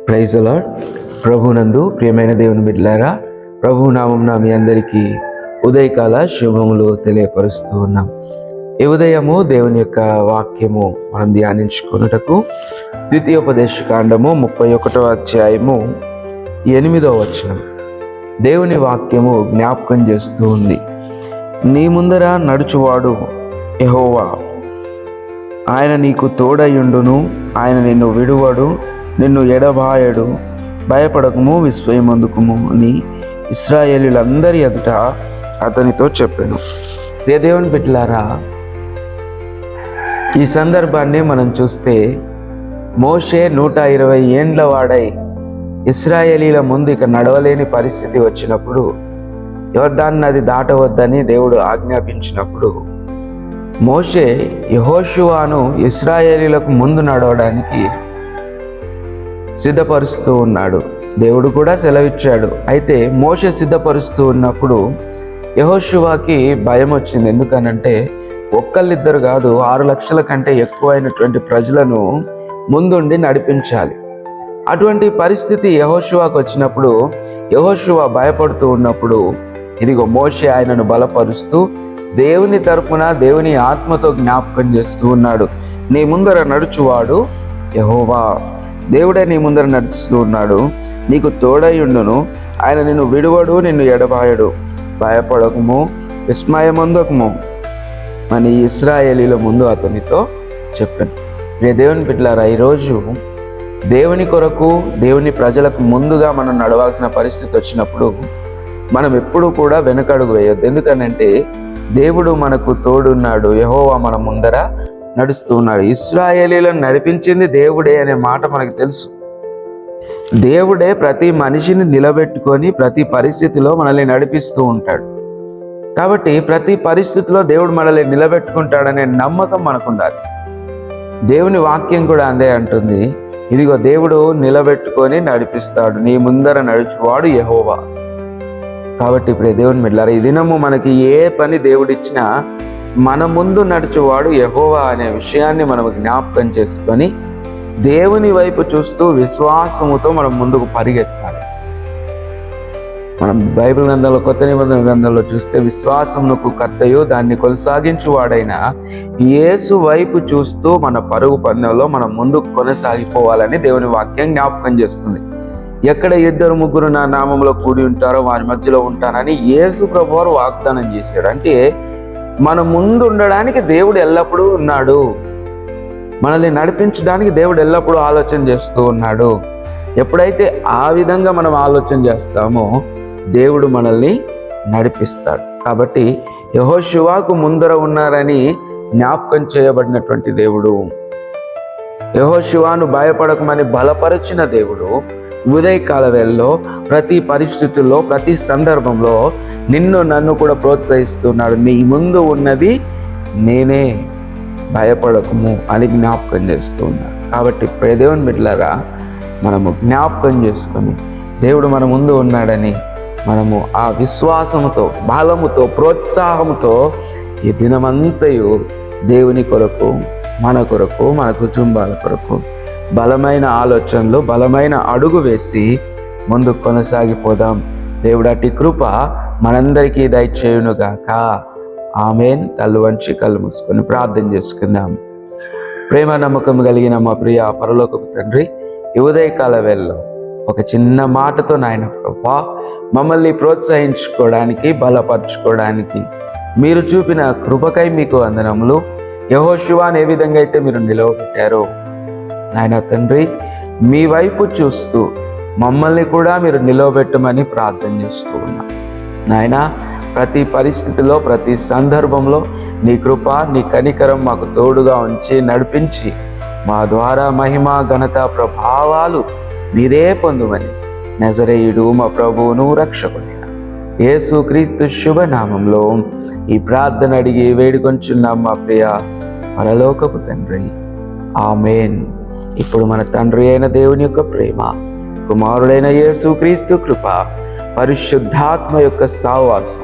Praise the lord. ప్రభునందు ప్రియమైన దేవుని బిడ్డలారా, ప్రభు నామమున మీ అందరికీ ఉదయకాల శుభములు తెలియపరుస్తూ ఉన్నాం. ఈ ఉదయము దేవుని యొక్క వాక్యము మనం ధ్యానించుకొనుటకు ద్వితీయోపదేశకాండము 31వ అధ్యాయము 8వ వచనం దేవుని వాక్యము జ్ఞాపకం చేస్తూ ఉంది. నీ ముందర నడుచువాడు యెహోవా, ఆయన నీకు తోడయుండును, ఆయన నిన్ను విడువడు, నిన్ను ఎడబాయడు, భయపడకము, విస్మయమందుకుము అని ఇశ్రాయేలీయులందరి ఎదుట అతనితో చెప్పాను. దేవుని బిడ్డలారా, ఈ సందర్భాన్ని మనం చూస్తే మోషే 120 ఏండ్ల వాడై ఇశ్రాయేలీల ముందు ఇక నడవలేని పరిస్థితి వచ్చినప్పుడు, యొర్దాను నది దాటవద్దని దేవుడు ఆజ్ఞాపించినప్పుడు మోషే యెహోషువను ఇశ్రాయేలీలకు ముందు నడవడానికి సిద్ధపరుస్తూ ఉన్నాడు. దేవుడు కూడా సెలవిచ్చాడు. అయితే మోషే సిద్ధపరుస్తూ ఉన్నప్పుడు యెహోషువకి భయం వచ్చింది. ఎందుకనంటే ఒక్కళ్ళిద్దరు కాదు, 6 లక్షల కంటే ఎక్కువైనటువంటి ప్రజలను ముందుండి నడిపించాలి. అటువంటి పరిస్థితి యెహోషువకు వచ్చినప్పుడు యెహోషువ భయపడుతూ ఉన్నప్పుడు ఇదిగో మోషే ఆయనను బలపరుస్తూ దేవుని తరపున దేవుని ఆత్మతో జ్ఞాపకం చేస్తూ ఉన్నాడు. నీ ముందర నడుచువాడు యెహోవా, దేవుడే నీ ముందర నడుస్తూ ఉన్నాడు, నీకు తోడయుండును, ఆయన నిన్ను విడువడు, నిన్ను ఎడబాయడు, భయపడకము, విస్మయమందకము అని ఇశ్రాయేలీల ముందు అతనితో చెప్పాను. దేవుని బిడ్డలారా, ఈరోజు దేవుని కొరకు దేవుని ప్రజలకు ముందుగా మనం నడవాల్సిన పరిస్థితి వచ్చినప్పుడు మనం ఎప్పుడూ కూడా వెనకడుగు వేయొద్దు. ఎందుకనంటే దేవుడు మనకు తోడున్నాడు, యెహోవా మన ముందర నడుస్తూ ఉన్నాడు. ఇశ్రాయేలీలను నడిపించింది దేవుడే అనే మాట మనకు తెలుసు. దేవుడే ప్రతి మనిషిని నిలబెట్టుకొని ప్రతి పరిస్థితిలో మనల్ని నడిపిస్తూ ఉంటాడు. కాబట్టి ప్రతి పరిస్థితిలో దేవుడు మనల్ని నిలబెట్టుకుంటాడనే నమ్మకం మనకు ఉండాలి. దేవుని వాక్యం కూడా అందే అంటుంది, ఇదిగో దేవుడు నిలబెట్టుకొని నడిపిస్తాడు, నీ ముందర నడుచువాడు యెహోవా. కాబట్టి ఇప్పుడు దేవుని బిడ్డలారా, ఈ దినము మనకి ఏ పని దేవుడిచ్చినా మన ముందు నడుచువాడు యెహోవా అనే విషయాన్ని మనం జ్ఞాపకం చేసుకొని దేవుని వైపు చూస్తూ విశ్వాసముతో మనం ముందుకు పరిగెత్తాలి. మనం బైబిల్ గ్రంథంలో, కొత్త నిబంధన గ్రంథంలో చూస్తే విశ్వాసమునకు కర్తయు దాన్ని కొనసాగించువాడైన యేసు వైపు చూస్తూ మన పరుగు పందెంలో మనం ముందుకు కొనసాగిపోవాలని దేవుని వాక్యం జ్ఞాపకం చేస్తుంది. ఎక్కడ 2-3 నా నామంలో కూడి ఉంటారో వారి మధ్యలో ఉంటానని యేసు ప్రభువారు వాగ్దానం చేశాడు. అంటే మన ముందు ఉండడానికి దేవుడు ఎల్లప్పుడూ ఉన్నాడు, మనల్ని నడిపించడానికి దేవుడు ఎల్లప్పుడూ ఆలోచన చేస్తూ ఉన్నాడు. ఎప్పుడైతే ఆ విధంగా మనం ఆలోచన చేస్తామో దేవుడు మనల్ని నడిపిస్తాడు. కాబట్టి యెహోషువకు ముందర ఉన్నారని జ్ఞాపకం చేయబడినటువంటి దేవుడు, యెహోషువను భయపడకమని బలపరిచిన దేవుడు ఉదయకాల వేళలో ప్రతి పరిస్థితుల్లో ప్రతి సందర్భంలో నిన్ను నన్ను కూడా ప్రోత్సహిస్తున్నాడు. నీ ముందు ఉన్నది నేనే, భయపడకము అని జ్ఞాపకం చేస్తూ ఉన్నాడు. కాబట్టి దేవుని బిడ్డలారా, మనము జ్ఞాపకం చేసుకొని దేవుడు మన ముందు ఉన్నాడని మనము ఆ విశ్వాసముతో, బలముతో, ప్రోత్సాహంతో ఈ దినమంతయు దేవుని కొరకు, మన కొరకు, మన కుటుంబాల కొరకు బలమైన ఆలోచనలు, బలమైన అడుగు వేసి ముందుకు కొనసాగిపోదాం. దేవుడు అట్టి కృప మనందరికీ దయచేయునుగాక. ఆమేన్. తల్లు వంచి కళ్ళు మూసుకొని ప్రార్థన చేసుకుందాం. ప్రేమ నమ్మకం కలిగిన మా ప్రియ పరలోకపు తండ్రి, ఈ ఉదయకాల వేళలో ఒక చిన్న మాటతో నాయన ప్రభువా మమ్మల్ని ప్రోత్సహించుకోవడానికి, బలపరచుకోవడానికి మీరు చూపిన కృపకై మీకు వందనములు. యెహోషువను ఏ విధంగా అయితే మీరు నిలవబెట్టారో నాయన తండ్రి, మీ వైపు చూస్తూ మమ్మల్ని కూడా మీరు నిలవబెట్టమని ప్రార్థన చేస్తూ ఉన్నాం. నాయన, ప్రతి పరిస్థితిలో, ప్రతి సందర్భంలో నీ కృప, నీ కనికరం మాకు తోడుగా ఉంచి నడిపించి మా ద్వారా మహిమ, ఘనత, ప్రభావాలు మీరే పొందుమని నజరేయుడు మా ప్రభువును రక్షకుడైన యేసుక్రీస్తు శుభనామంలో ఈ ప్రార్థన అడిగి వేడుకొంచున్నాం మా ప్రియ పరలోకపు తండ్రి. ఆమేన్. ఇప్పుడు మన తండ్రి అయిన దేవుని యొక్క ప్రేమ, కుమారుడైన యేసుక్రీస్తు కృప, పరిశుద్ధాత్మ యొక్క సహవాసం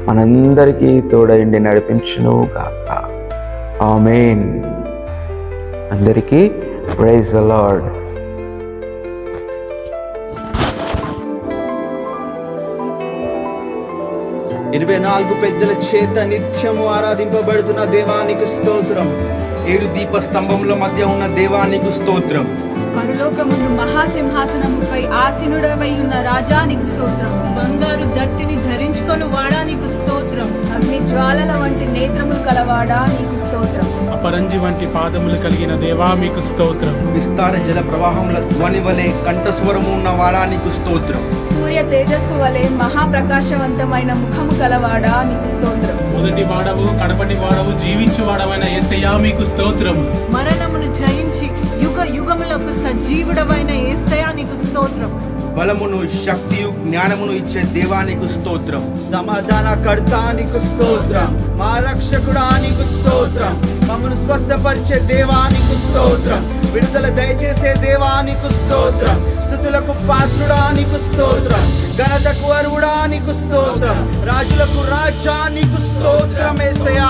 మనందరికీ తోడైండి నడిపించును గాక. ఆమేన్. అందరికీ ప్రైజ్ ది లార్డ్. 24 పెద్దల చేత నిత్యము ఆరాధింపబడుతున్న దేవానికి స్తోత్రం. 7 దీప స్తంభముల మధ్య ఉన్న దేవానికి స్తోత్రం. పరలోకమందు మహాసింహాసనముపై ఆసీనుడవై ఉన్న రాజానికి స్తోత్రం. బంగారు దట్టిని ధరించుకొని వాడా నీకు స్తోత్రం. అగ్ని జ్వాలల వంటి నేత్రములు కలవాడా నీకు స్తోత్రం. అపరంజి వంటి పాదములు కలిగిన దేవా మీకు స్తోత్రం. విస్తార జల ప్రవాహముల ధ్వని వలె కంఠస్వరము ఉన్న వాడానికి స్తోత్రం. సూర్య తేజస్సు వలె మహాప్రకాశవంతమైన ముఖము కలవాడా నీకు స్తోత్రం. మొదటి వాడవు కడపటి వాడవు జీవించు వాడవైన యేసయ్యా మీకు స్తోత్రం. మరణమును జయించి యుగ యుగములకు సజీవుడవైన యేసయ్యా నీకు స్తోత్రం. బలమును శక్తియు జ్ఞానమును ఇచ్చే దేవానికి స్తోత్రం. సమాధానకర్త నీకు స్తోత్రం. మా రక్షకుడా నీకు స్తోత్రం. మమ్మను స్వస్థపరిచే దేవానికి స్తోత్రం. విడుదల దయచేసే దేవానికి స్తోత్రం. స్తుతులకు పాత్రుడా నీకు స్తోత్రం. ఘనతకు అర్హుడా నీకు స్తోత్రం. రాజులకు రాజా నీకు స్తోత్రం యేసయ్యా.